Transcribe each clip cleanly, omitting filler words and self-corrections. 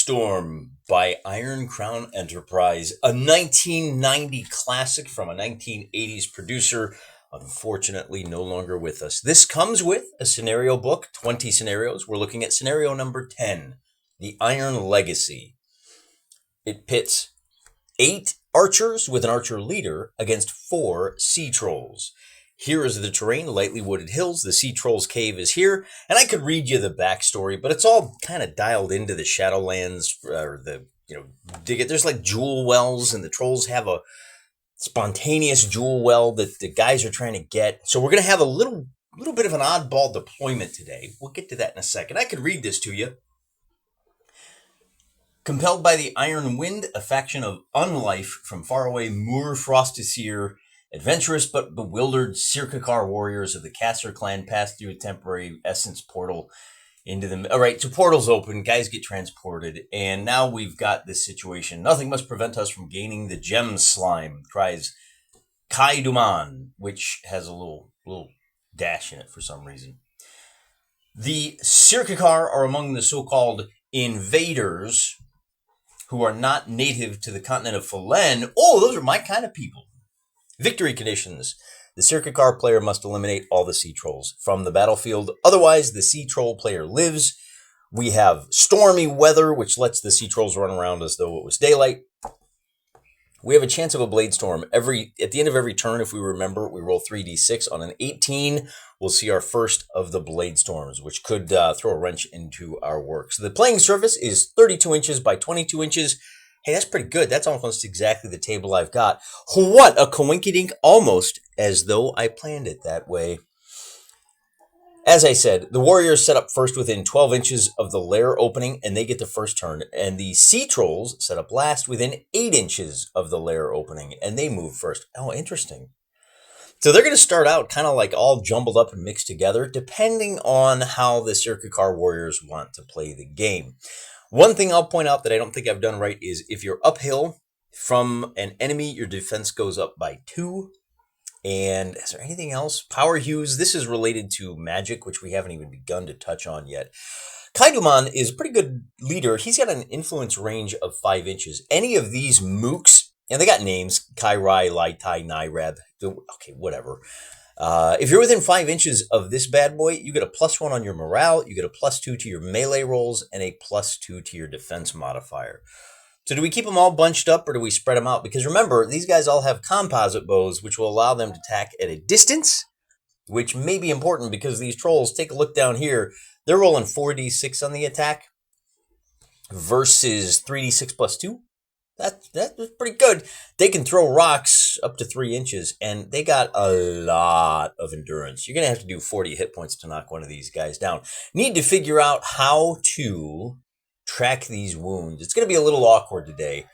Bladestorm by Iron Crown Enterprise, a 1990 classic from a 1980s producer, unfortunately no longer with us. This comes with a scenario book, 20 scenarios. We're looking at scenario number 10, The Iron Legacy. It pits 8 archers with an archer leader against 4 sea trolls. Here is the terrain, lightly wooded hills. The Sea Troll's Cave is here. And I could read you the backstory, but it's all kind of dialed into the Shadowlands, or there's like jewel wells, and the trolls have a spontaneous jewel well that the guys are trying to get. So we're going to have a little bit of an oddball deployment today. We'll get to that in a second. I could read this to you. Compelled by the Iron Wind, a faction of unlife from faraway Moor Frostiseer, adventurous but bewildered Sirkakar warriors of the Kasser clan pass through a temporary essence portal into the... All right, so portal's open, guys get transported, and now we've got this situation. Nothing must prevent us from gaining the gem slime, cries Kai Duman, which has a little dash in it for some reason. The Sirkakar are among the so-called invaders who are not native to the continent of Phelan. Oh, those are my kind of people. Victory conditions. The Sirkakar player must eliminate all the sea trolls from the battlefield. Otherwise, the sea troll player lives. We have stormy weather, which lets the sea trolls run around as though it was daylight. We have a chance of a Bladestorm. At the end of every turn, if we remember, we roll 3d6. On an 18, we'll see our first of the Bladestorms, which could throw a wrench into our work. So the playing surface is 32 inches by 22 inches. Hey, that's pretty good. That's almost exactly the table I've got. What a coinkydink, almost as though I planned it that way. As I said, the warriors set up first within 12 inches of the lair opening, and they get the first turn. And the sea trolls set up last within 8 inches of the lair opening, and they move first. Oh, interesting. So they're going to start out kind of like all jumbled up and mixed together, depending on how the Sirkakar warriors want to play the game. One thing I'll point out that I don't think I've done right is if you're uphill from an enemy, your defense goes up by 2. And is there anything else? Power hues. This is related to magic, which we haven't even begun to touch on yet. Kaiduman is a pretty good leader. He's got an influence range of 5 inches. Any of these mooks, and they got names, Kairai, Laitai, Naireb, okay, whatever. If you're within 5 inches of this bad boy, you get a +1 on your morale, you get a +2 to your melee rolls, and a +2 to your defense modifier. So do we keep them all bunched up, or do we spread them out? Because remember, these guys all have composite bows, which will allow them to attack at a distance, which may be important because these trolls, take a look down here, they're rolling 4d6 on the attack versus 3d6 +2. That's pretty good. They can throw rocks up to 3 inches, and they got a lot of endurance. You're going to have to do 40 hit points to knock one of these guys down. Need to figure out how to track these wounds. It's going to be a little awkward today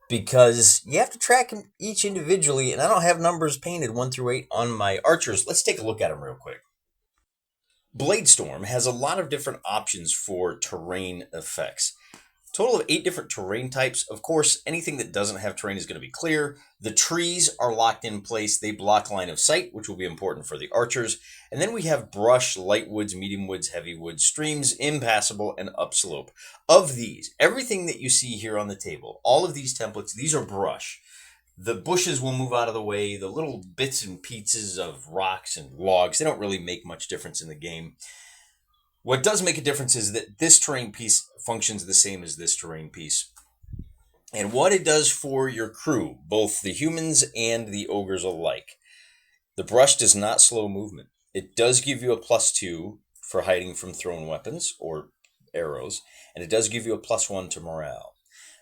because you have to track them each individually, and I don't have numbers painted 1 through 8 on my archers. Let's take a look at them real quick. Bladestorm has a lot of different options for terrain effects. Total of 8 different terrain types. Of course, anything that doesn't have terrain is going to be clear. The trees are locked in place. They block line of sight, which will be important for the archers. And then we have brush, light woods, medium woods, heavy woods, streams, impassable, and upslope. Of these, everything that you see here on the table, all of these templates, these are brush. The bushes will move out of the way. The little bits and pieces of rocks and logs, they don't really make much difference in the game. What does make a difference is that this terrain piece functions the same as this terrain piece. And what it does for your crew, both the humans and the ogres alike. The brush does not slow movement. It does give you a +2 for hiding from thrown weapons or arrows, and it does give you a +1 to morale.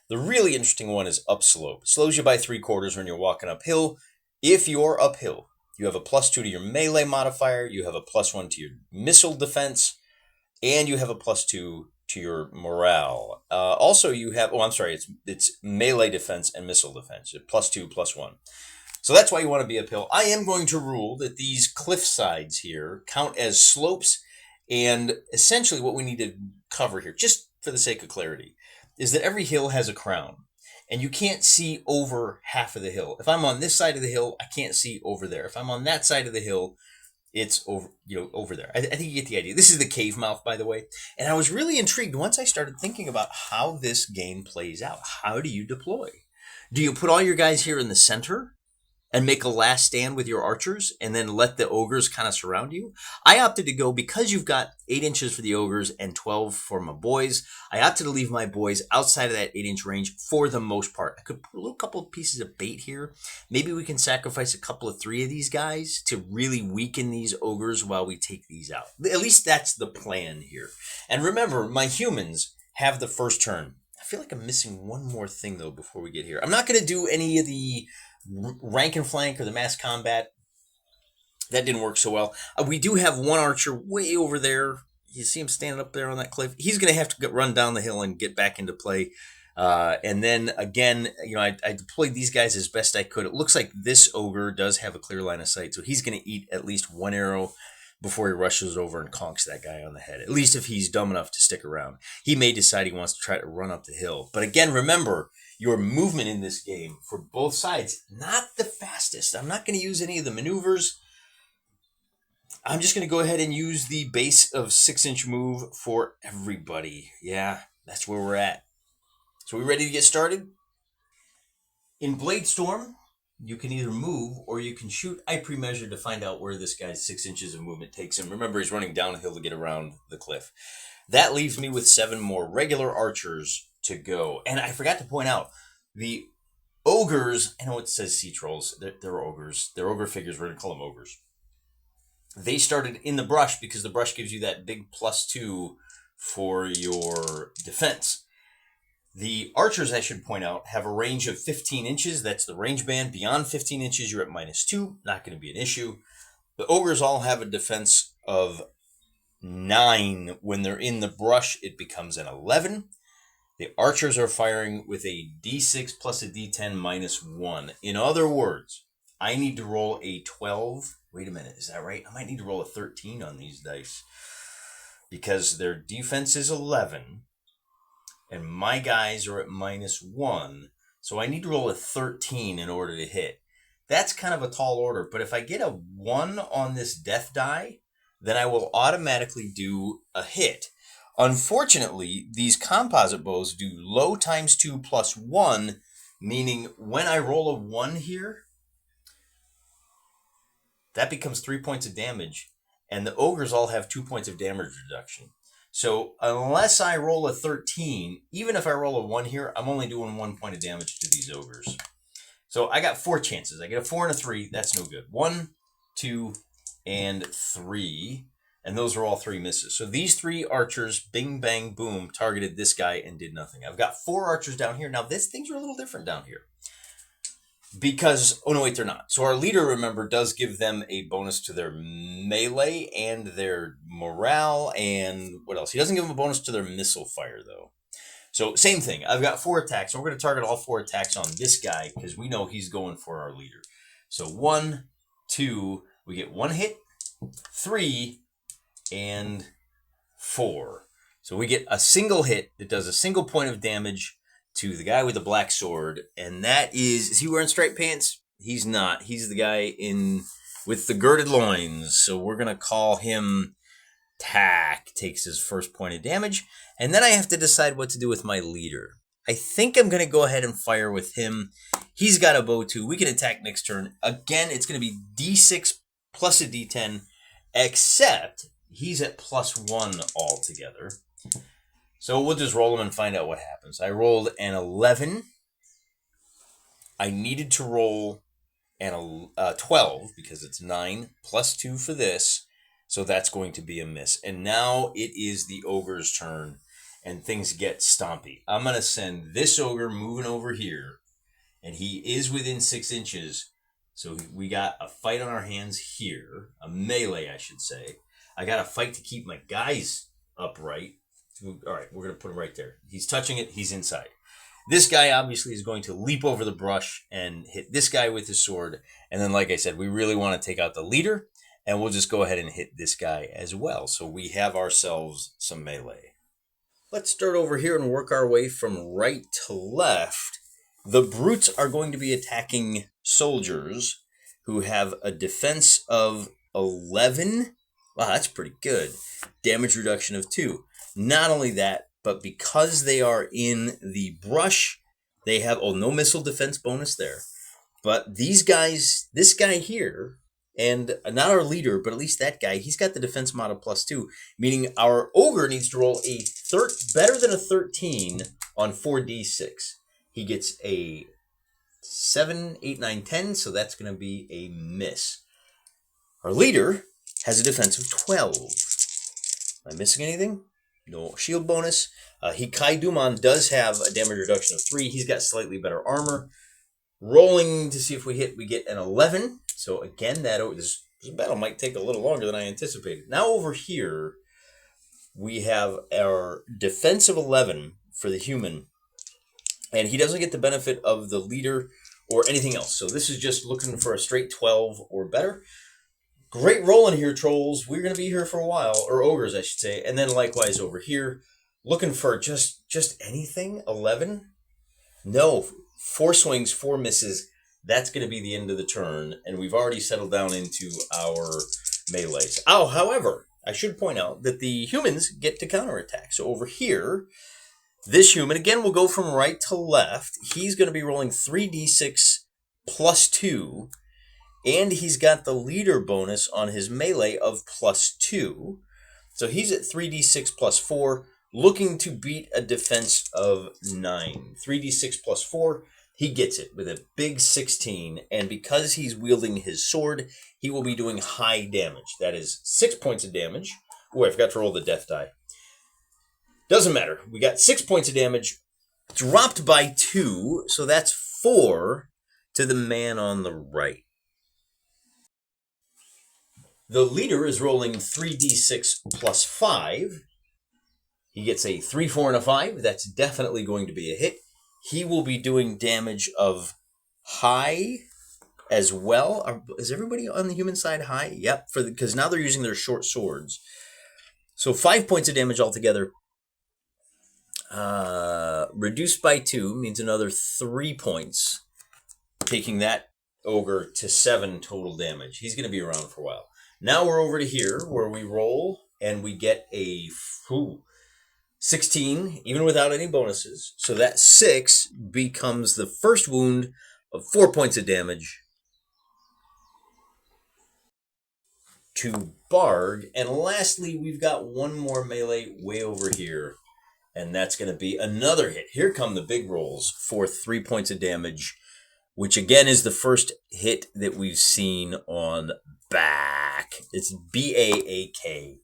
The really interesting one is upslope. It slows you by 3/4 when you're walking uphill. If you're uphill, you have a +2 to your melee modifier, you have a +1 to your missile defense, and you have a +2 to your morale. Also, you have, it's melee defense and missile defense, +2, +1. So that's why you want to be uphill. I am going to rule that these cliff sides here count as slopes, and essentially what we need to cover here, just for the sake of clarity, is that every hill has a crown, and you can't see over half of the hill. If I'm on this side of the hill, I can't see over there. If I'm on that side of the hill, it's over, over there. I think you get the idea. This is the cave mouth, by the way. And I was really intrigued once I started thinking about how this game plays out. How do you deploy? Do you put all your guys here in the center and make a last stand with your archers and then let the ogres kind of surround you? I opted to go, because you've got 8 inches for the ogres and 12 for my boys, I opted to leave my boys outside of that 8-inch range for the most part. I could put a little couple of pieces of bait here. Maybe we can sacrifice a couple of 3 of these guys to really weaken these ogres while we take these out. At least that's the plan here. And remember, my humans have the first turn. I feel like I'm missing one more thing, though, before we get here. I'm not going to do any of the rank and flank or the mass combat. That didn't work so well. We do have one archer way over there. You see him standing up there on that cliff. He's going to have to run down the hill and get back into play. And then again, I deployed these guys as best I could. It looks like this ogre does have a clear line of sight, so he's going to eat at least 1 arrow before he rushes over and conks that guy on the head. At least if he's dumb enough to stick around. He may decide he wants to try to run up the hill. But again, remember, your movement in this game for both sides, not the fastest. I'm not going to use any of the maneuvers. I'm just going to go ahead and use the base of 6-inch move for everybody. Yeah, that's where we're at. So we ready to get started? In Bladestorm, you can either move or you can shoot. I pre-measured to find out where this guy's 6 inches of movement takes him. Remember, he's running downhill to get around the cliff. That leaves me with 7 more regular archers to go. And I forgot to point out, the ogres, I know it says sea trolls, they're ogres. They're ogre figures, we're going to call them ogres. They started in the brush because the brush gives you that big +2 for your defense. The archers, I should point out, have a range of 15 inches. That's the range band. Beyond 15 inches, you're at -2. Not going to be an issue. The ogres all have a defense of 9. When they're in the brush, it becomes an 11. The archers are firing with a D6 plus a D10 -1. In other words, I need to roll a 12. Wait a minute, is that right? I might need to roll a 13 on these dice because their defense is 11 and my guys are at -1. So I need to roll a 13 in order to hit. That's kind of a tall order, but if I get a 1 on this death die, then I will automatically do a hit. Unfortunately, these composite bows do low ×2 + 1, meaning when I roll a 1 here, that becomes 3 points of damage, and the ogres all have 2 points of damage reduction. So unless I roll a 13, even if I roll a 1 here, I'm only doing 1 point of damage to these ogres. So I got 4 chances. I get a 4 and a 3. That's no good. 1, 2, and 3. And those are all 3 misses. So these 3 archers, bing, bang, boom, targeted this guy and did nothing. I've got 4 archers down here. Now, things are a little different down here. Because, oh no, wait, they're not. So our leader, remember, does give them a bonus to their melee and their morale and what else? He doesn't give them a bonus to their missile fire, though. So same thing. I've got 4 attacks. So we're going to target all 4 attacks on this guy because we know he's going for our leader. So 1, 2, we get 1 hit, 3, and 4. So we get a single hit that does a single point of damage to the guy with the black sword, and that is he wearing striped pants? He's not. He's the guy with the girded loins. So we're gonna call him Tack. Takes his first point of damage, and then I have to decide what to do with my leader. I think I'm gonna go ahead and fire with him. He's got a bow too. We can attack next turn. Again, it's gonna be D6 plus a D10, except he's at +1 altogether. So we'll just roll them and find out what happens. I rolled an 11. I needed to roll an 12 because it's 9 + 2 for this. So that's going to be a miss. And now it is the ogre's turn and things get stompy. I'm going to send this ogre moving over here. And he is within 6 inches. So we got a fight on our hands here. A melee, I should say. I got to fight to keep my guys upright. All right, we're going to put him right there. He's touching it. He's inside. This guy obviously is going to leap over the brush and hit this guy with his sword. And then, like I said, we really want to take out the leader. And we'll just go ahead and hit this guy as well. So we have ourselves some melee. Let's start over here and work our way from right to left. The brutes are going to be attacking soldiers who have a defense of 11. Wow, that's pretty good. Damage reduction of 2. Not only that, but because they are in the brush, they have, no missile defense bonus there. But these guys, this guy here, and not our leader, but at least that guy, he's got the defense mod of +2, meaning our ogre needs to roll a better than a 13 on 4d6. He gets a 7, 8, 9, 10, so that's going to be a miss. Our leader has a defense of 12. Am I missing anything? No shield bonus. Hikai Duman does have a damage reduction of 3. He's got slightly better armor. Rolling to see if we hit, we get an 11. So again, this battle might take a little longer than I anticipated. Now over here, we have our defense of 11 for the human. And he doesn't get the benefit of the leader or anything else. So this is just looking for a straight 12 or better. Great rolling here, trolls. We're going to be here for a while, or ogres, I should say. And then likewise over here, looking for just anything. 11? No. 4 swings, 4 misses. That's going to be the end of the turn. And we've already settled down into our melees. However, I should point out that the humans get to counterattack. So over here, this human, again, will go from right to left. He's going to be rolling 3d6 plus 2. And he's got the leader bonus on his melee of +2. So he's at 3d6 plus 4, looking to beat a defense of 9. 3d6 plus 4, he gets it with a big 16. And because he's wielding his sword, he will be doing high damage. That is 6 points of damage. Oh, I forgot to roll the death die. Doesn't matter. We got 6 points of damage, dropped by 2. So that's 4 to the man on the right. The leader is rolling 3d6 plus 5. He gets a 3, 4, and a 5. That's definitely going to be a hit. He will be doing damage of high as well. Is everybody on the human side high? Yep, because now they're using their short swords. So 5 points of damage altogether. Reduced by 2 means another 3 points, taking that ogre to 7 total damage. He's going to be around for a while. Now we're over to here where we roll and we get a 16, even without any bonuses. So that 6 becomes the first wound of 4 points of damage to Bard. And lastly, we've got one more melee way over here. And that's going to be another hit. Here come the big rolls for 3 points of damage, which again is the first hit that we've seen on Back. It's Baak.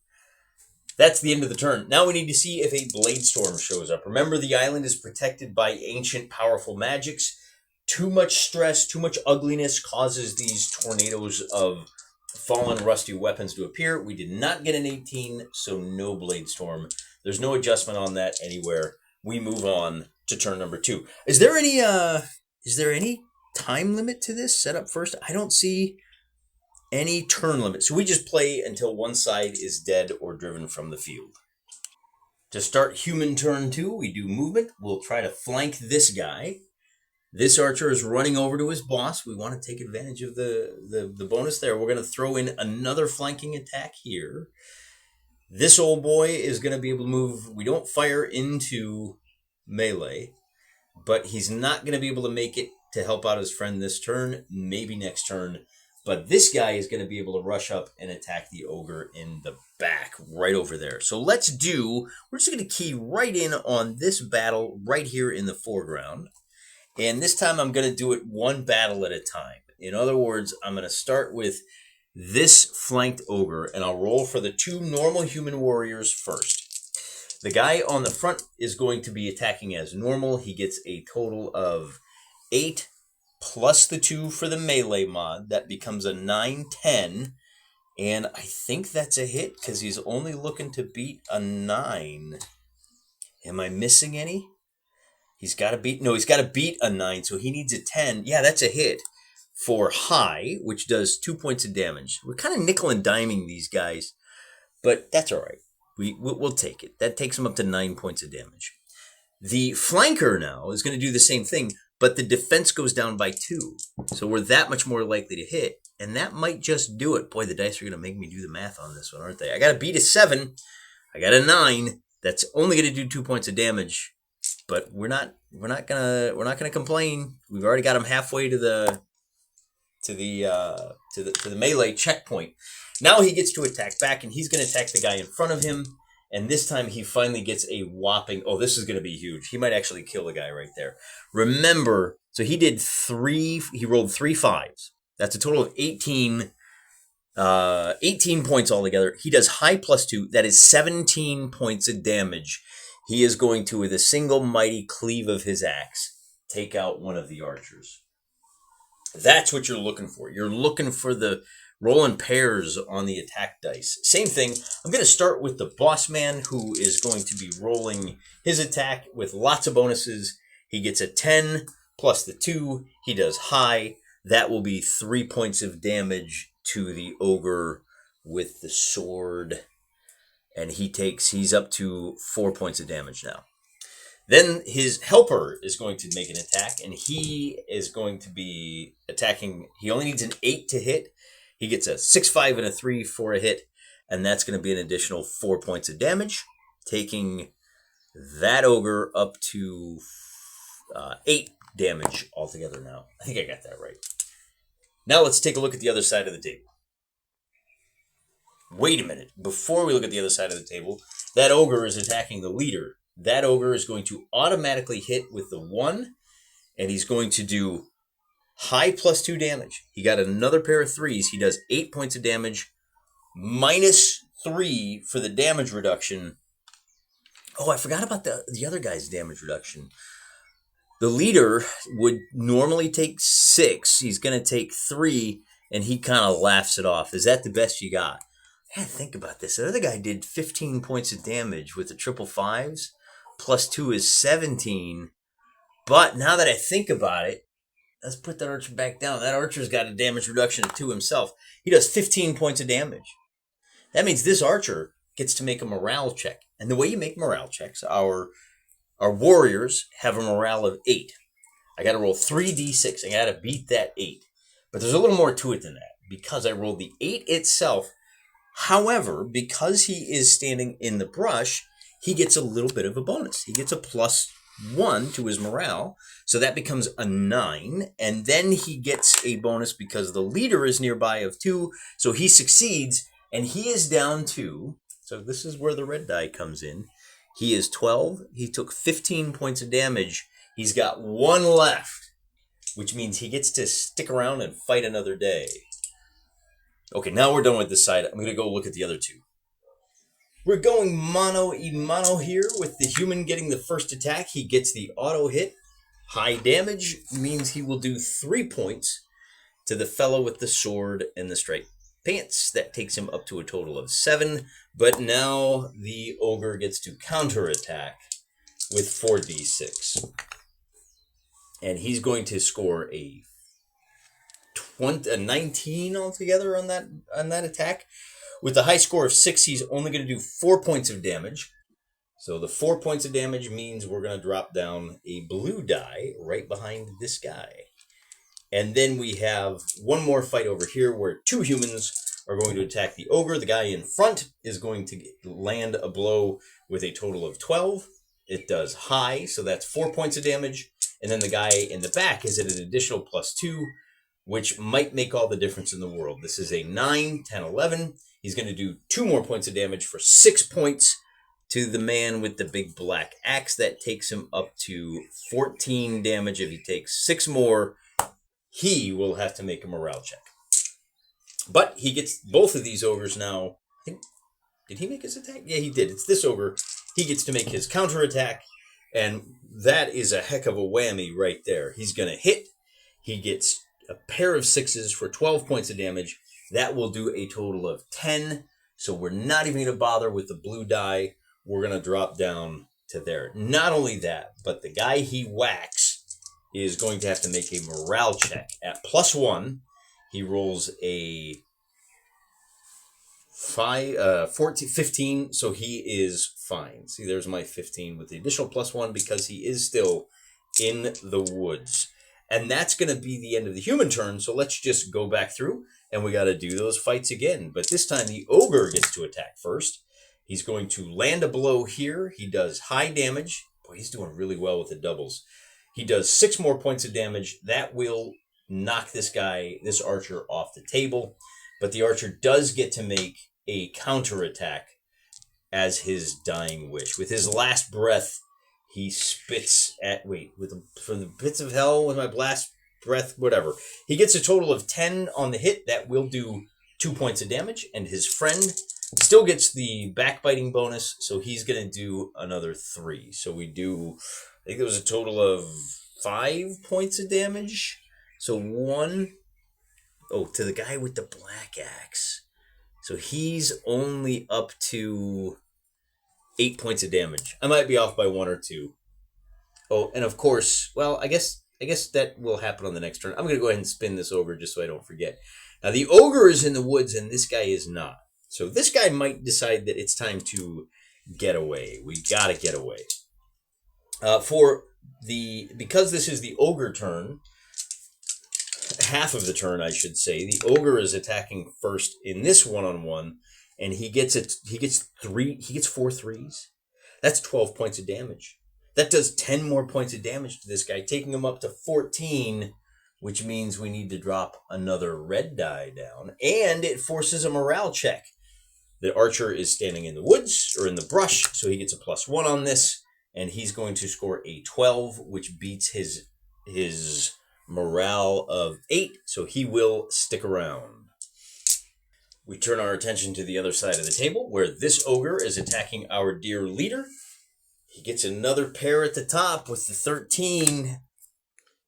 That's the end of the turn. Now we need to see if a Bladestorm shows up. Remember, the island is protected by ancient, powerful magics. Too much stress, too much ugliness causes these tornadoes of fallen, rusty weapons to appear. We did not get an 18, so no Bladestorm. There's no adjustment on that anywhere. We move on to turn number 2. Is there any time limit to this set up first? I don't see any turn limit. So we just play until one side is dead or driven from the field. To start human turn 2, we do movement. We'll try to flank this guy. This archer is running over to his boss. We want to take advantage of the bonus there. We're going to throw in another flanking attack here. This old boy is going to be able to move. We don't fire into melee, but he's not going to be able to make it to help out his friend this turn, maybe next turn. But this guy is going to be able to rush up and attack the ogre in the back, right over there. So we're just going to key right in on this battle right here in the foreground. And this time I'm going to do it one battle at a time. In other words, I'm going to start with this flanked ogre, and I'll roll for the 2 normal human warriors first. The guy on the front is going to be attacking as normal. He gets a total of 8 plus the 2 for the melee mod. That becomes a 9, 10. And I think that's a hit because he's only looking to beat a 9. Am I missing any? He's got to beat a 9, so he needs a 10. Yeah, that's a hit for high, which does 2 points of damage. We're kind of nickel and diming these guys, but that's all right. We'll take it. That takes him up to 9 points of damage. The flanker now is going to do the same thing, but the defense goes down by 2. So we're that much more likely to hit, and that might just do it. Boy, the dice are going to make me do the math on this one, aren't they? I got to beat a 7. I got a 9. That's only going to do 2 points of damage, but we're not gonna complain. We've already got him halfway to the melee checkpoint. Now he gets to attack back, and he's going to attack the guy in front of him. And this time he finally gets a whopping... Oh, this is going to be huge. He might actually kill the guy right there. Remember, so he did 3... He rolled 3 5s. That's a total of 18 points altogether. He does high +2. That is 17 points of damage. He is going to, with a single mighty cleave of his axe, take out one of the archers. That's what you're looking for. You're looking for the rolling pairs on the attack dice. Same thing. I'm going to start with the boss man, who is going to be rolling his attack with lots of bonuses. He gets a 10 plus the 2. He does high. That will be 3 points of damage to the ogre with the sword. And he's up to 4 points of damage now. Then his helper is going to make an attack, and he is going to be attacking. He only needs an 8 to hit. He gets a 6, 5, and a 3 for a hit, and that's going to be an additional 4 points of damage, taking that ogre up to 8 damage altogether now. I think I got that right. Now let's take a look at the other side of the table. Wait a minute. Before we look at the other side of the table, that ogre is attacking the leader. That ogre is going to automatically hit with the 1, and he's going to do high +2 damage. He got another pair of 3s. He does 8 points of damage, -3 for the damage reduction. Oh, I forgot about the other guy's damage reduction. The leader would normally take 6. He's going to take 3, and he kind of laughs it off. Is that the best you got? I gotta think about this. The other guy did 15 points of damage with the 555s. +2 is 17. But now that I think about it, let's put that archer back down. That archer's got a damage reduction of 2 himself. He does 15 points of damage. That means this archer gets to make a morale check. And the way you make morale checks, our warriors have a morale of 8. I got to roll 3d6. I got to beat that 8. But there's a little more to it than that, because I rolled the 8 itself. However, because he is standing in the brush, he gets a little bit of a bonus. He gets a +1 to his morale, so that becomes a 9, and then he gets a bonus because the leader is nearby of 2, so he succeeds, and he is down to, so this is where the red die comes in. He is 12. He took 15 points of damage. He's got 1 left, which means he gets to stick around and fight another day. Okay, now we're done with this side. I'm going to go look at the other 2. We're going mano a mano here with the human getting the first attack. He gets the auto hit. High damage means he will do 3 points to the fellow with the sword and the striped pants. That takes him up to a total of 7. But now the ogre gets to counterattack with 4d6. And he's going to score a 19 altogether on that attack. With the high score of 6, he's only going to do 4 points of damage. So the 4 points of damage means we're going to drop down a blue die right behind this guy. And then we have one more fight over here where 2 humans are going to attack the ogre. The guy in front is going to land a blow with a total of 12. It does high, so that's 4 points of damage. And then the guy in the back is at an additional +2, which might make all the difference in the world. This is a 9, 10, 11. He's going to do 2 more points of damage for 6 points to the man with the big black axe. That takes him up to 14 damage. If he takes 6 more, he will have to make a morale check. But he gets both of these ogres now. Did he make his attack? Yeah, he did. It's this ogre. He gets to make his counterattack, and that is a heck of a whammy right there. He's going to hit. He gets a pair of 6s for 12 points of damage. That will do a total of 10. So we're not even going to bother with the blue die. We're going to drop down to there. Not only that, but the guy he whacks is going to have to make a morale check. At +1, he rolls a 15, so he is fine. See, there's my 15 with the additional +1 because he is still in the woods. And that's going to be the end of the human turn. So let's just go back through and we got to do those fights again. But this time the ogre gets to attack first. He's going to land a blow here. He does high damage. Boy, he's doing really well with the doubles. He does 6 more points of damage. That will knock this archer off the table. But the archer does get to make a counterattack as his dying wish. With his last breath, he spits at, from the pits of hell with my blast breath, whatever. He gets a total of 10 on the hit. That will do 2 points of damage. And his friend still gets the backbiting bonus, so he's going to do another 3. So we do, I think there was a total of 5 points of damage. So 1, to the guy with the black axe. So he's only up to 8 points of damage. I might be off by 1 or 2. Oh, and of course, well, I guess that will happen on the next turn. I'm going to go ahead and spin this over just so I don't forget. Now, the ogre is in the woods, and this guy is not. So this guy might decide that it's time to get away. We got to get away. Because this is the ogre turn, half of the turn, I should say, the ogre is attacking first in this one-on-one, and he gets 4 threes. That's 12 points of damage. That does 10 more points of damage to this guy, taking him up to 14, which means we need to drop another red die down, and it forces a morale check. The archer is standing in the woods, or in the brush, so he gets a +1 on this, and he's going to score a 12, which beats his morale of 8, so he will stick around. We turn our attention to the other side of the table, where this ogre is attacking our dear leader. He gets another pair at the top with the 13.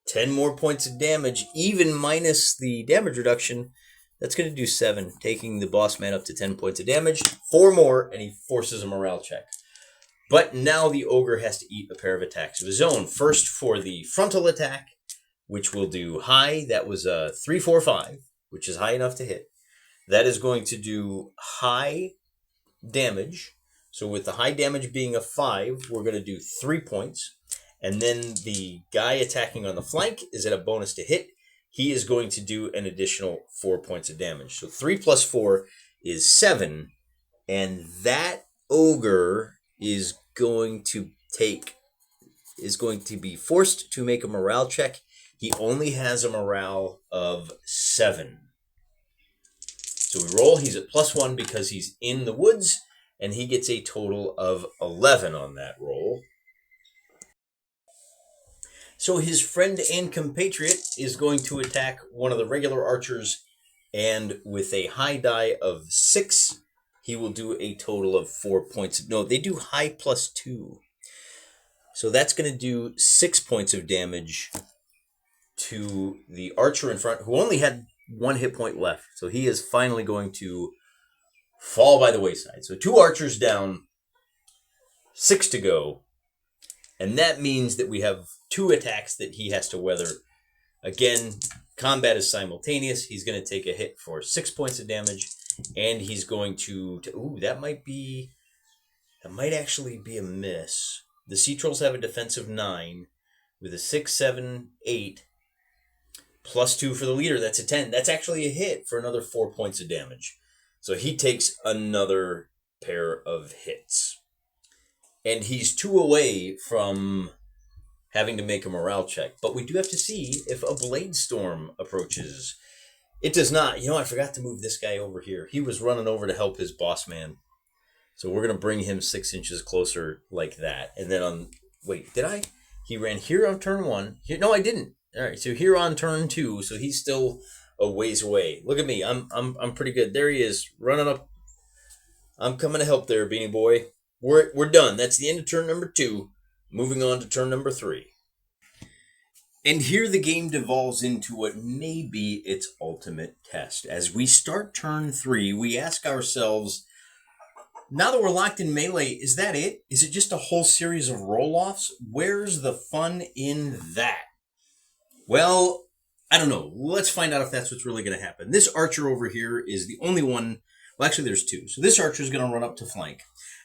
10 more points of damage, even minus the damage reduction. That's going to do 7, taking the boss man up to 10 points of damage. 4 more, and he forces a morale check. But now the ogre has to eat a pair of attacks of his own. First for the frontal attack, which will do high. That was a 3, 4, 5, which is high enough to hit. That is going to do high damage. So with the high damage being a 5, we're going to do 3 points. And then the guy attacking on the flank is at a bonus to hit. He is going to do an additional 4 points of damage. So 3 plus 4 is 7. And that ogre is going to be forced to make a morale check. He only has a morale of 7. So we roll. He's at +1 because he's in the woods. And he gets a total of 11 on that roll. So his friend and compatriot is going to attack one of the regular archers, and with a high die of 6, he will do a total of 4 points. No, they do high +2. So that's going to do 6 points of damage to the archer in front, who only had 1 hit point left. So he is finally going to fall by the wayside. So 2 archers down, 6 to go. And that means that we have 2 attacks that he has to weather. Again, combat is simultaneous. He's going to take a hit for 6 points of damage. And he's going to that might actually be a miss. The Sea Trolls have a defense of 9 with a 6, 7, 8. +2 for the leader. That's a 10. That's actually a hit for another 4 points of damage. So he takes another pair of hits. And he's 2 away from having to make a morale check. But we do have to see if a Bladestorm approaches. It does not. I forgot to move this guy over here. He was running over to help his boss man. So we're going to bring him 6 inches closer like that. And then did I? He ran here on turn 1. No, I didn't. All right, so here on turn 2. So he's still a ways away. Look at me. I'm pretty good. There he is, running up. I'm coming to help there, Beanie Boy. We're done. That's the end of turn number 2. Moving on to turn number 3. And here the game devolves into what may be its ultimate test. As we start turn 3, we ask ourselves, now that we're locked in melee, is that it? Is it just a whole series of roll-offs? Where's the fun in that? Well, I don't know. Let's find out if that's what's really going to happen. This archer over here is the only one. Well, actually, there's 2. So this archer is going to run up to flank.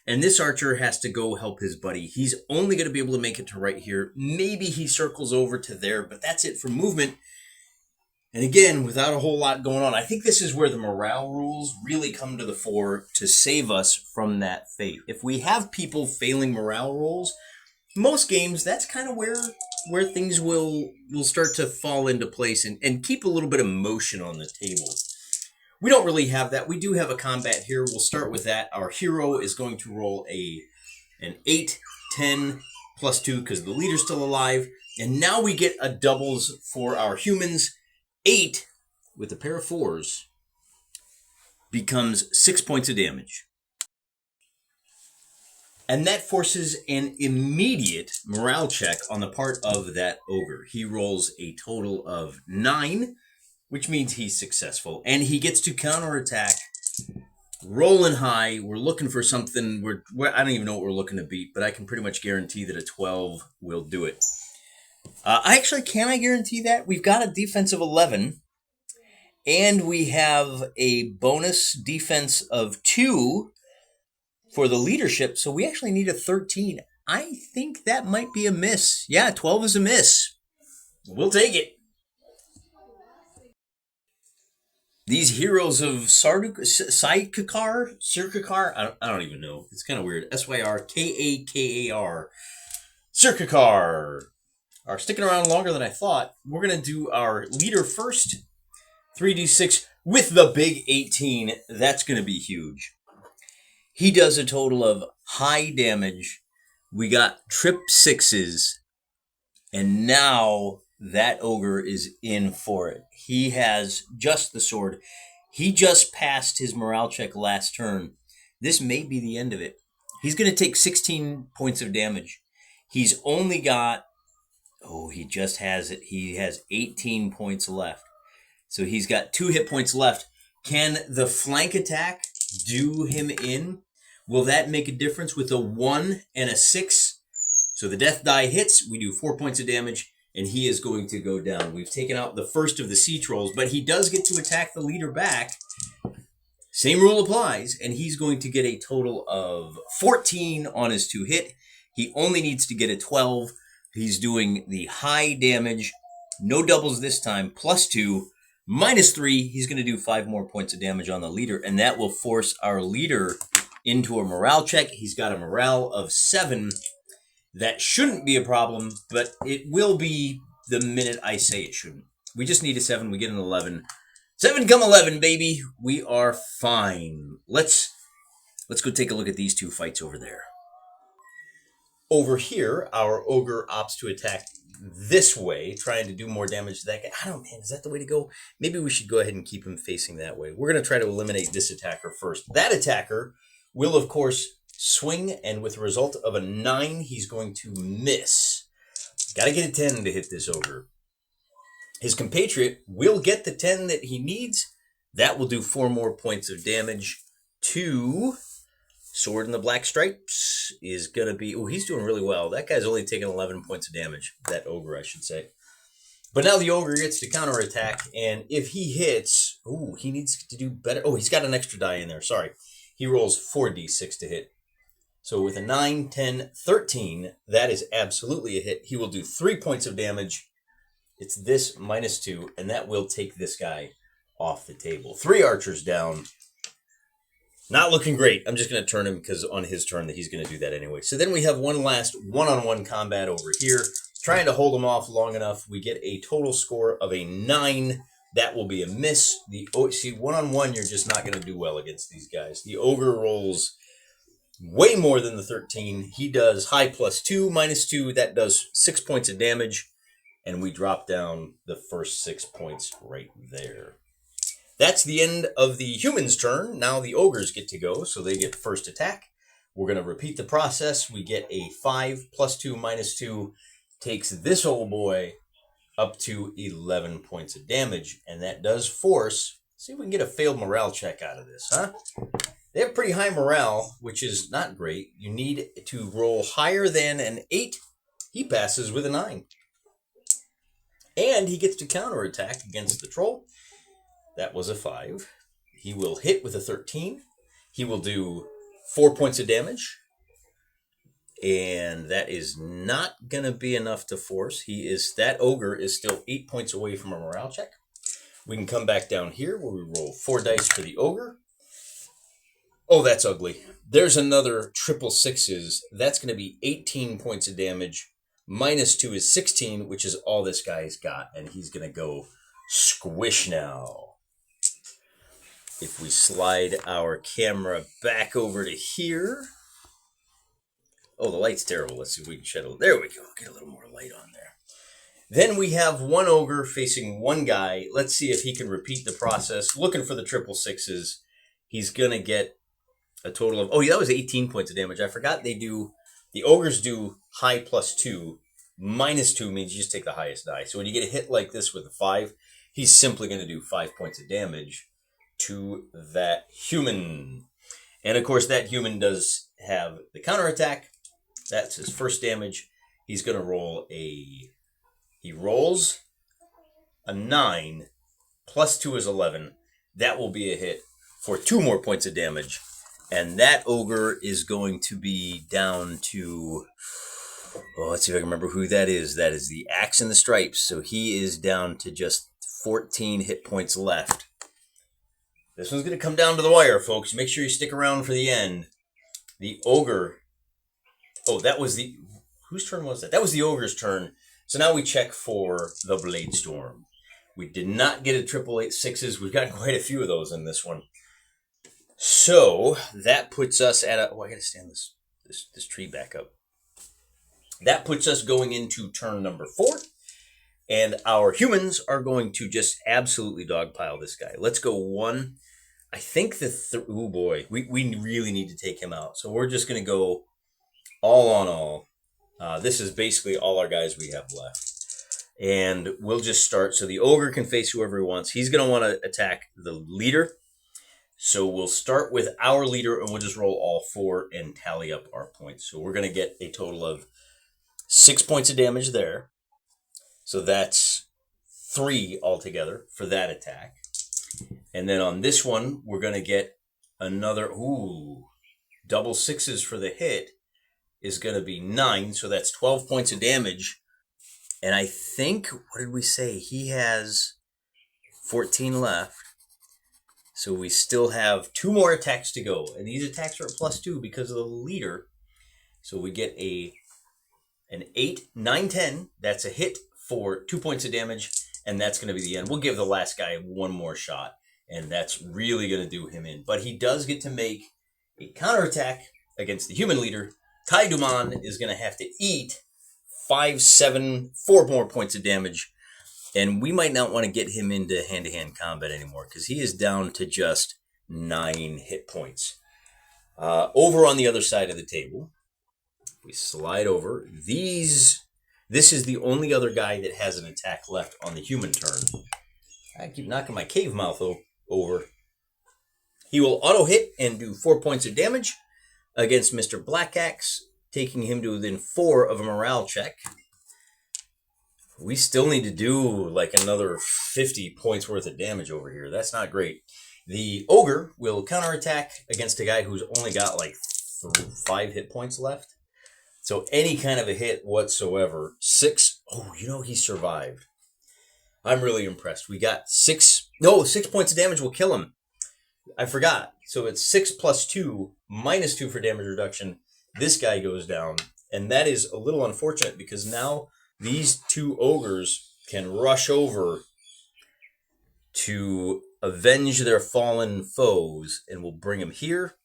And this archer has to go help his buddy. He's only going to be able to make it to right here. Maybe he circles over to there, but that's it for movement. And again, without a whole lot going on, I think this is where the morale rules really come to the fore to save us from that fate. If we have people failing morale rules, most games, that's kind of where things will start to fall into place and keep a little bit of motion on the table. We don't really have that. We do have a combat here. We'll start with that. Our hero is going to roll an 8, 10, plus 2 because the leader's still alive. And now we get a doubles for our humans. 8 with a pair of 4s becomes 6 points of damage. And that forces an immediate morale check on the part of that ogre. He rolls a total of 9, which means he's successful. And he gets to counterattack, rolling high. We're looking for something. I don't even know what we're looking to beat, but I can pretty much guarantee that a 12 will do it. Can I guarantee that? We've got a defense of 11, and we have a bonus defense of 2 for the leadership, so we actually need a 13. I think that might be a miss. Yeah, 12 is a miss. We'll take it. These heroes of Syrkakar? I don't even know. It's kind of weird. Syrkakar. Syrkakar are sticking around longer than I thought. We're going to do our leader first. 3d6 with the big 18. That's going to be huge. He does a total of high damage. We got trip 6s. And now that ogre is in for it. He has just the sword. He just passed his morale check last turn. This may be the end of it. He's going to take 16 points of damage. He's only got... he just has it. He has 18 points left. So he's got 2 hit points left. Can the flank attack do him in? Will that make a difference with a 1 and a 6? So the death die hits. We do 4 points of damage, and he is going to go down. We've taken out the first of the sea trolls, but he does get to attack the leader back. Same rule applies, and he's going to get a total of 14 on his 2 hit. He only needs to get a 12. He's doing the high damage. No doubles this time. Plus 2. Minus 3. He's going to do 5 more points of damage on the leader, and that will force our leader into a morale check. He's got a morale of 7. That shouldn't be a problem, but it will be the minute I say it shouldn't. We just need a 7. We get an 11. 7 come 11, baby. We are fine. Let's go take a look at these 2 fights over there. Over here, our ogre opts to attack this way, trying to do more damage to that guy. Is that the way to go? Maybe we should go ahead and keep him facing that way. We're going to try to eliminate this attacker first. That attacker will, of course, swing, and with a result of a 9, he's going to miss. Got to get a 10 to hit this ogre. His compatriot will get the 10 that he needs. That will do 4 more points of damage to Sword in the Black Stripes. Is going to be... he's doing really well. That guy's only taking 11 points of damage. That ogre, I should say. But now the ogre gets to counterattack, and if he hits... he needs to do better. He's got an extra die in there. Sorry. He rolls 4d6 to hit. So with a 9, 10, 13, that is absolutely a hit. He will do 3 points of damage. It's this minus 2, and that will take this guy off the table. 3 archers down. Not looking great. I'm just going to turn him because on his turn that he's going to do that anyway. So then we have one last one-on-one combat over here. Trying to hold him off long enough. We get a total score of a 9. That will be a miss. See, one-on-one, you're just not going to do well against these guys. The ogre rolls way more than the 13. He does high plus 2, minus 2. That does 6 points of damage. And we drop down the first 6 points right there. That's the end of the human's turn. Now the ogres get to go, so they get first attack. We're going to repeat the process. We get a 5 plus 2 minus 2. Takes this old boy up to 11 points of damage. And that does force... See if we can get a failed morale check out of this, huh? They have pretty high morale, which is not great. You need to roll higher than an 8. He passes with a 9. And he gets to counterattack against the troll. That was a 5. He will hit with a 13. He will do 4 points of damage. And that is not going to be enough to force. That ogre is still 8 points away from a morale check. We can come back down here where we roll 4 dice for the ogre. Oh, that's ugly. There's another triple sixes. That's going to be 18 points of damage. -2 is 16, which is all this guy's got. And he's going to go squish now. If we slide our camera back over to here. Oh, the light's terrible. Let's see if we can shed a little. There we go. Get a little more light on there. Then we have one ogre facing one guy. Let's see if he can repeat the process. Looking for the triple sixes. He's going to get a total of... Oh, yeah, that was 18 points of damage. I forgot the ogres do high +2. -2 means you just take the highest die. So when you get a hit like this with a 5, he's simply going to do 5 points of damage to that human. And, of course, that human does have the counterattack. That's his first damage. He's going to roll he rolls a 9, +2 is 11. That will be a hit for 2 more points of damage. And that ogre is going to be down to, let's see if I can remember who that is. That is the Axe and the Stripes. So he is down to just 14 hit points left. This one's going to come down to the wire, folks. Make sure you stick around for the end. The ogre... Oh, that was whose turn was that? That was the ogre's turn. So now we check for the Bladestorm. We did not get a triple 8 sixes. We've got quite a few of those in this one. So that puts us at a... Oh, I got to stand this tree back up. That puts us going into turn number 4. And our humans are going to just absolutely dogpile this guy. Let's go 1. I think oh boy, we really need to take him out. So we're just going to go... all on all. This is basically all our guys we have left. And we'll just start. So the ogre can face whoever he wants. He's going to want to attack the leader. So we'll start with our leader and we'll just roll all 4 and tally up our points. So we're going to get a total of 6 points of damage there. So that's 3 altogether for that attack. And then on this one, we're going to get another, double 6s for the hit. Is going to be 9, so that's 12 points of damage. And I think, what did we say? He has 14 left. So we still have 2 more attacks to go. And these attacks are at +2 because of the leader. So we get an 8, 9, 10. That's a hit for 2 points of damage. And that's going to be the end. We'll give the last guy one more shot. And that's really going to do him in. But he does get to make a counterattack against the human leader. Ty Duman is going to have to eat 5, 7, 4 more points of damage. And we might not want to get him into hand-to-hand combat anymore because he is down to just 9 hit points. Over on the other side of the table, we slide over. This is the only other guy that has an attack left on the human turn. I keep knocking my cave mouth over. He will auto-hit and do 4 points of damage against Mr. Blackaxe, taking him to within 4 of a morale check. We still need to do like another 50 points worth of damage over here. That's not great. The ogre will counterattack against a guy who's only got like 5 hit points left. So any kind of a hit whatsoever. 6. Oh, he survived. I'm really impressed. We got 6 points of damage will kill him. I forgot. So it's 6 + 2, -2 for damage reduction. This guy goes down. And that is a little unfortunate because now these 2 ogres can rush over to avenge their fallen foes. And we'll bring them here.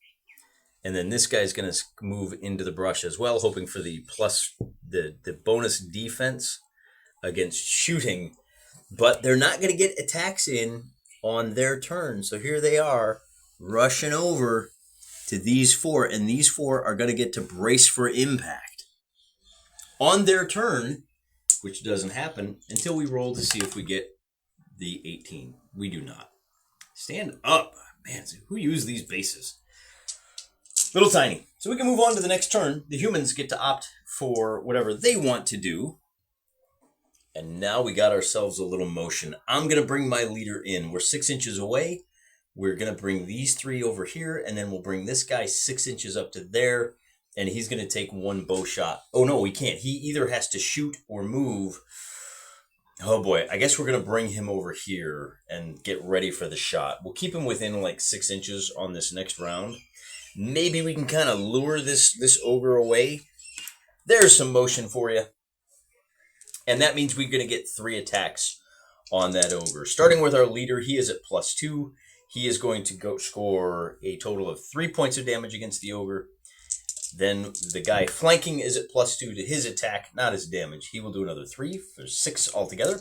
And then this guy's going to move into the brush as well, hoping for the bonus defense against shooting. But they're not going to get attacks in on their turn. So here they are rushing over to these 4. And these 4 are going to get to brace for impact on their turn, which doesn't happen until we roll to see if we get the 18. We do not. Stand up. Man, who used these bases? Little tiny. So we can move on to the next turn. The humans get to opt for whatever they want to do. And now we got ourselves a little motion. I'm going to bring my leader in. We're 6 inches away. We're going to bring these 3 over here, and then we'll bring this guy 6 inches up to there, and he's going to take 1 bow shot. Oh, no, he can't. He either has to shoot or move. Oh, boy. I guess we're going to bring him over here and get ready for the shot. We'll keep him within like 6 inches on this next round. Maybe we can kind of lure this ogre away. There's some motion for you. And that means we're going to get 3 attacks on that ogre. Starting with our leader, he is at +2. He is going to go score a total of 3 points of damage against the ogre. Then the guy flanking is at +2 to his attack, not his damage. He will do another 3. There's 6 altogether.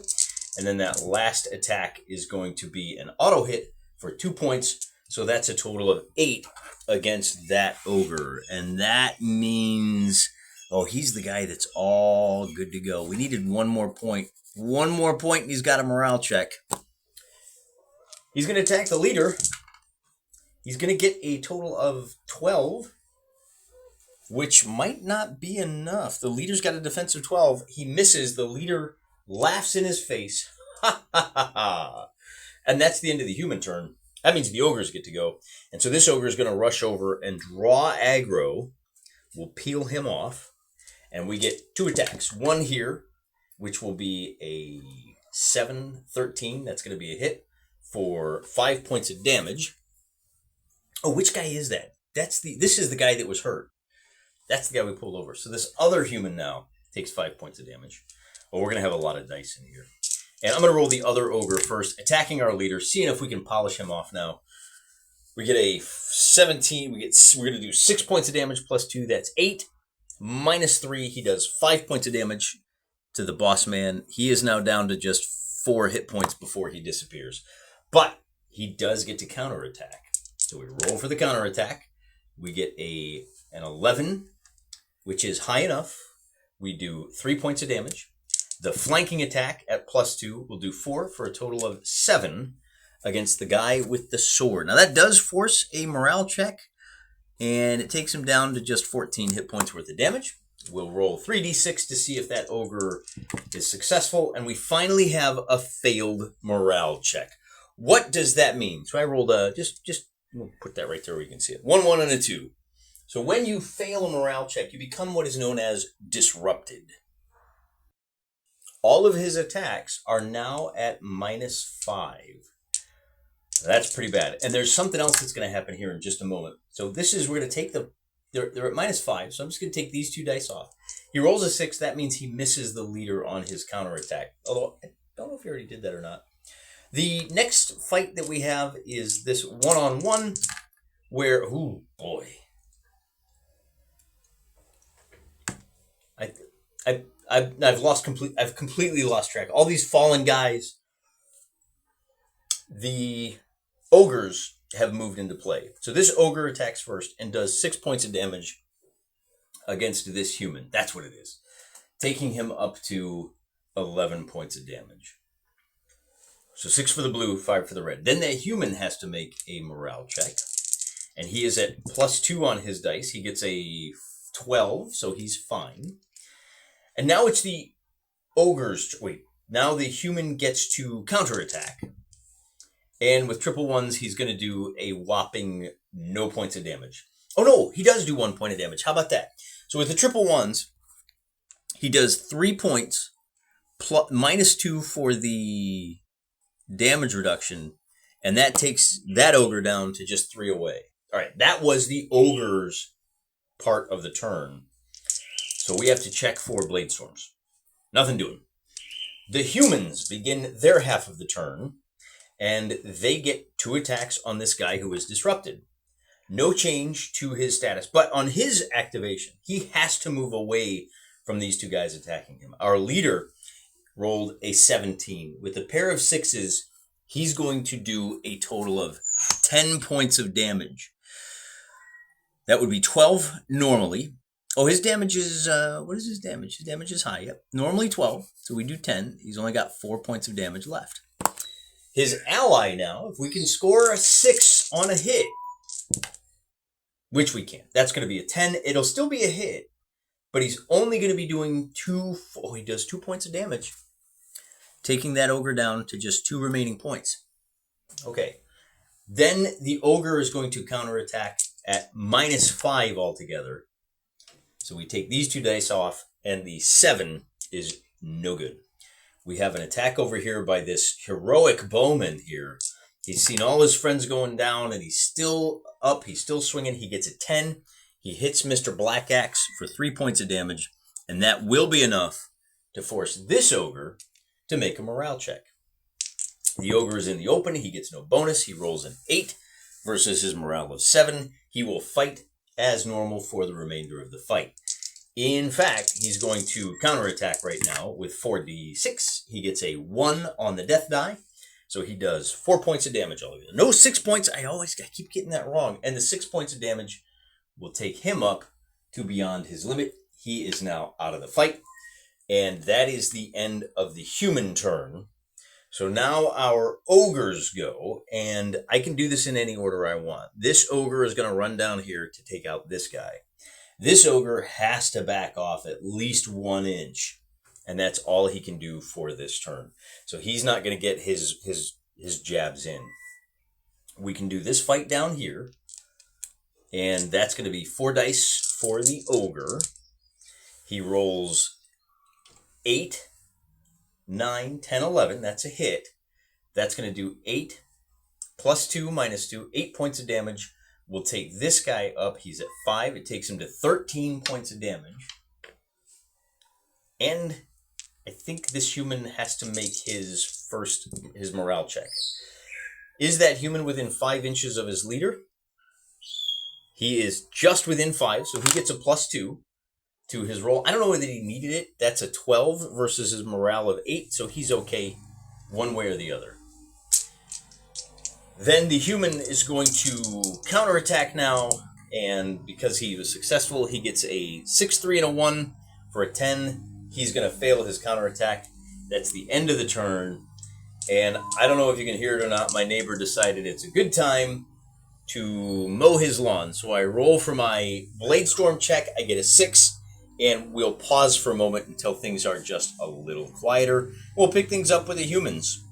And then that last attack is going to be an auto hit for 2 points. So that's a total of 8 against that ogre. And that means, oh, he's the guy that's all good to go. We needed 1 more point. 1 more point, and he's got a morale check. He's going to attack the leader. He's going to get a total of 12, which might not be enough. The leader's got a defense of 12. He misses. The leader laughs in his face. Ha, ha, ha, ha. And that's the end of the human turn. That means the ogres get to go. And so this ogre is going to rush over and draw aggro. We'll peel him off. And we get 2 attacks. 1 here, which will be a 7-13. That's going to be a hit for 5 points of damage. Oh, which guy is that? This is the guy that was hurt. That's the guy we pulled over. So this other human now takes 5 points of damage. Well, we're going to have a lot of dice in here. And I'm going to roll the other ogre first, attacking our leader, seeing if we can polish him off now. We get a 17. We're going to do 6 points of damage +2. That's 8. -3. He does 5 points of damage to the boss man. He is now down to just 4 hit points before he disappears. But he does get to counterattack. So we roll for the counterattack. We get an 11, which is high enough. We do 3 points of damage. The flanking attack at +2 will do 4 for a total of 7 against the guy with the sword. Now that does force a morale check, and it takes him down to just 14 hit points worth of damage. We'll roll 3d6 to see if that ogre is successful, and we finally have a failed morale check. What does that mean? So I rolled just we'll put that right there where you can see it. 1, 1, and a 2. So when you fail a morale check, you become what is known as disrupted. All of his attacks are now at -5. That's pretty bad. And there's something else that's going to happen here in just a moment. So we're going to take they're at -5, so I'm just going to take these 2 dice off. He rolls a 6. That means he misses the leader on his counterattack. Although, I don't know if he already did that or not. The next fight that we have is this one-on-one where, oh boy. I've completely lost track. All these fallen guys. The ogres have moved into play. So this ogre attacks first and does 6 points of damage against this human. That's what it is. Taking him up to 11 points of damage. So 6 for the blue, 5 for the red. Then that human has to make a morale check. And he is at +2 on his dice. He gets a 12, so he's fine. And now it's the ogre's... Now the human gets to counterattack. And with triple ones, he's going to do a whopping no points of damage. Oh no, he does do 1 point of damage. How about that? So with the triple ones, he does 3 points, -2 for the damage reduction, and that takes that ogre down to just 3 away. All right, that was the ogre's part of the turn. So we have to check for Bladestorms. Nothing doing. The humans begin their half of the turn, and they get 2 attacks on this guy who is disrupted. No change to his status, but on his activation, he has to move away from these 2 guys attacking him. Our leader rolled a 17. With a pair of 6s, he's going to do a total of 10 points of damage. That would be 12 normally. Oh, his damage is, what is his damage? His damage is high, yep. Normally 12, so we do 10. He's only got 4 points of damage left. His ally now, if we can score a 6 on a hit, which we can't. That's going to be a 10. It'll still be a hit, but he's only going to be doing he does 2 points of damage, taking that ogre down to just 2 remaining points. Okay. Then the ogre is going to counterattack at -5 altogether. So we take these 2 dice off, and the 7 is no good. We have an attack over here by this heroic bowman here. He's seen all his friends going down, and he's still up. He's still swinging. He gets a 10. He hits Mr. Black Axe for 3 points of damage, and that will be enough to force this ogre to make a morale check. The ogre is in the open. He gets no bonus. He rolls an 8 versus his morale of 7. He will fight as normal for the remainder of the fight. In fact, he's going to counterattack right now with 4d6. He gets a 1 on the death die. So he does 4 points of damage altogether. No 6 points. I keep getting that wrong. And the 6 points of damage will take him up to beyond his limit. He is now out of the fight. And that is the end of the human turn. So now our ogres go, and I can do this in any order I want. This ogre is going to run down here to take out this guy. This ogre has to back off at least 1 inch, and that's all he can do for this turn. So he's not going to get his jabs in. We can do this fight down here, and that's going to be 4 dice for the ogre. He rolls 8, 9, 10, 11. That's a hit. That's going to do 8 plus 2 minus 2, 8 points of damage. We'll take this guy up. He's at 5. It takes him to 13 points of damage. And I think this human has to make his morale check. Is that human within 5 inches of his leader? He is just within 5, so he gets a +2 to his roll. I don't know whether he needed it. That's a 12 versus his morale of 8, so he's okay one way or the other. Then the human is going to counterattack now, and because he was successful, he gets a 6, 3, and a 1 for a 10. He's going to fail his counterattack. That's the end of the turn. And I don't know if you can hear it or not, my neighbor decided it's a good time to mow his lawn. So I roll for my Bladestorm check. I get a 6, and we'll pause for a moment until things are just a little quieter. We'll pick things up with the humans.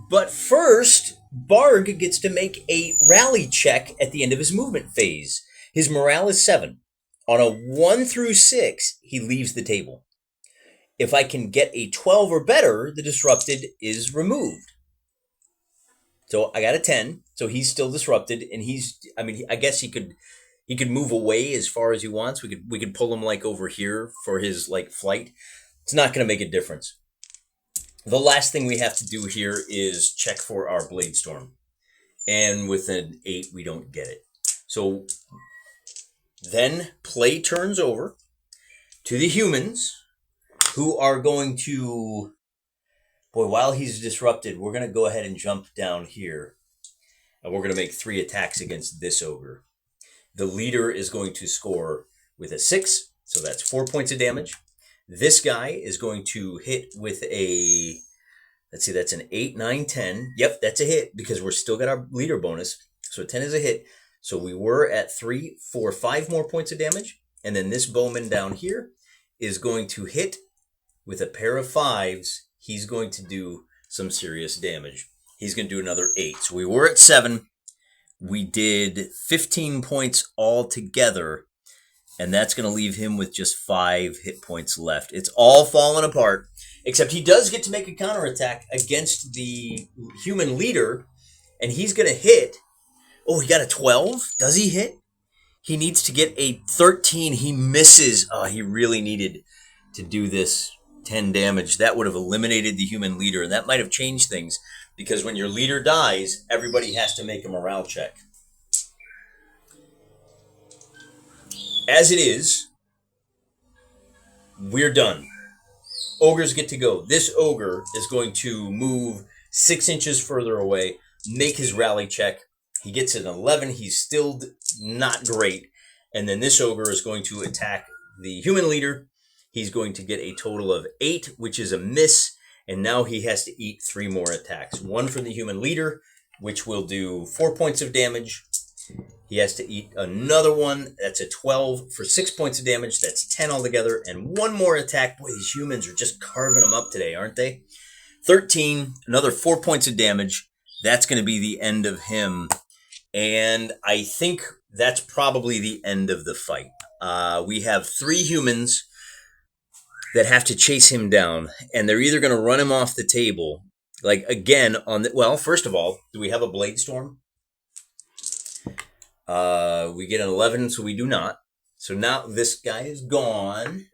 But first, Barg gets to make a rally check at the end of his movement phase. His morale is 7. On a 1 through 6, he leaves the table. If I can get a 12 or better, the disrupted is removed. So I got a 10, so he's still disrupted, and I guess he could move away as far as he wants. We could pull him like over here for his like flight. It's not going to make a difference. The last thing we have to do here is check for our Bladestorm. And with an 8, we don't get it. So then play turns over to the humans, who are going to... Boy, while he's disrupted, we're going to go ahead and jump down here. And we're going to make 3 attacks against this ogre. The leader is going to score with a 6, so that's 4 points of damage. This guy is going to hit with a, let's see, that's an 8, 9, 10. Yep, that's a hit because we're still got our leader bonus. So 10 is a hit. So we were at 3, 4, 5 more points of damage. And then this bowman down here is going to hit with a pair of 5s. He's going to do some serious damage. He's going to do another 8. So we were at 7. We did 15 points altogether. And that's going to leave him with just 5 hit points left. It's all falling apart. Except he does get to make a counterattack against the human leader. And he's going to hit. Oh, he got a 12? Does he hit? He needs to get a 13. He misses. Oh, he really needed to do this 10 damage. That would have eliminated the human leader. And that might have changed things. Because when your leader dies, everybody has to make a morale check. As it is, we're done. Ogres get to go. This ogre is going to move 6 inches further away, make his rally check. He gets an 11. He's still not great. And then this ogre is going to attack the human leader. He's going to get a total of 8, which is a miss. And now he has to eat 3 more attacks. 1 from the human leader, which will do 4 points of damage. He has to eat another one. That's a 12 for 6 points of damage. That's 10 altogether. And 1 more attack. Boy, these humans are just carving them up today, aren't they? 13, another 4 points of damage. That's going to be the end of him. And I think that's probably the end of the fight. We have 3 humans that have to chase him down, and they're either going to run him off the table, like again on the. Well, first of all, do we have a Bladestorm? We get an 11, so we do not. So now this guy is gone,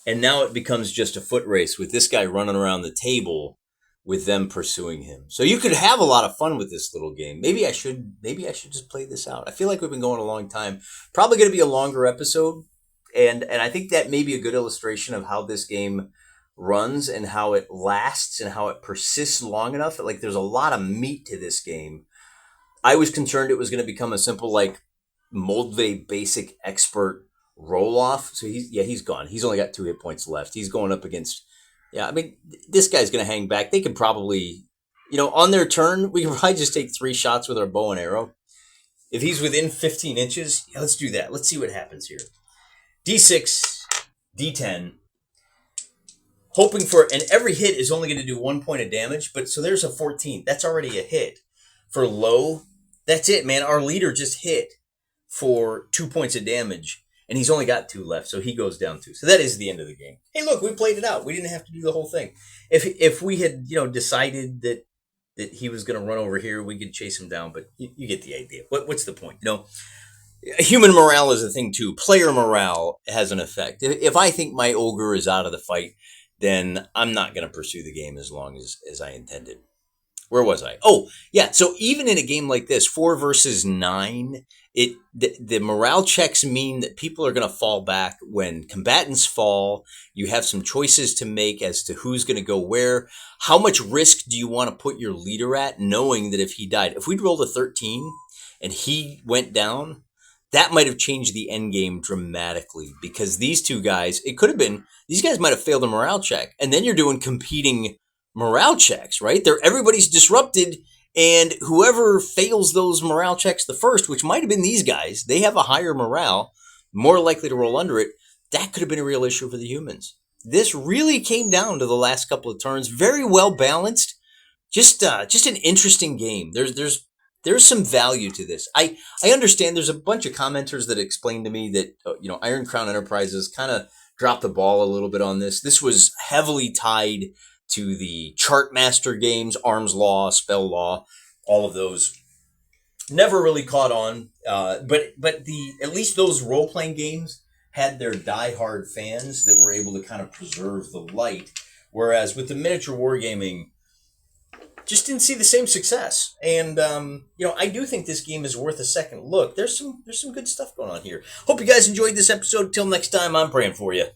and now it becomes just a foot race with this guy running around the table with them pursuing him. So you could have a lot of fun with this little game. Maybe I should just play this out. I feel like we've been going a long time. Probably going to be a longer episode, and I think that may be a good illustration of how this game runs and how it lasts and how it persists long enough. Like there's a lot of meat to this game. I was concerned it was going to become a simple like Moldve basic expert roll off. So he's gone. He's only got 2 hit points left. He's going up against. Yeah, I mean, this guy's going to hang back. They could probably, on their turn, we can probably just take 3 shots with our bow and arrow. If he's within 15 inches, yeah, let's do that. Let's see what happens here. D6, D10. Hoping for, and every hit is only going to do 1 point of damage, but so there's a 14. That's already a hit. For low, that's it, man. Our leader just hit for 2 points of damage. And he's only got 2 left, so he goes down 2. So that is the end of the game. Hey, look, we played it out. We didn't have to do the whole thing. If we had, decided that he was going to run over here, we could chase him down. But you get the idea. What's the point? Human morale is a thing too. Player morale has an effect. If I think my ogre is out of the fight, then I'm not going to pursue the game as long as I intended. Where was I? Oh, yeah. So even in a game like this, 4 versus 9, the morale checks mean that people are going to fall back when combatants fall. You have some choices to make as to who's going to go where. How much risk do you want to put your leader at, knowing that if he died, if we'd rolled a 13 and he went down, that might have changed the end game dramatically, because these 2 guys, it could have been, these guys might have failed a morale check, and then you're doing competing morale checks, right? Everybody's disrupted, and whoever fails those morale checks the first, which might have been these guys, they have a higher morale, more likely to roll under it. That could have been a real issue for the humans. This really came down to the last couple of turns. Very well balanced. Just an interesting game. There's some value to this. I understand there's a bunch of commenters that explained to me that Iron Crown Enterprises kind of dropped the ball a little bit on this. This was heavily tied to the Chartmaster games, Arms Law, Spell Law, all of those. Never really caught on, but at least those role-playing games had their die-hard fans that were able to kind of preserve the light, whereas with the miniature wargaming, just didn't see the same success. And I do think this game is worth a second look. There's some good stuff going on here. Hope you guys enjoyed this episode. Till next time, I'm praying for you.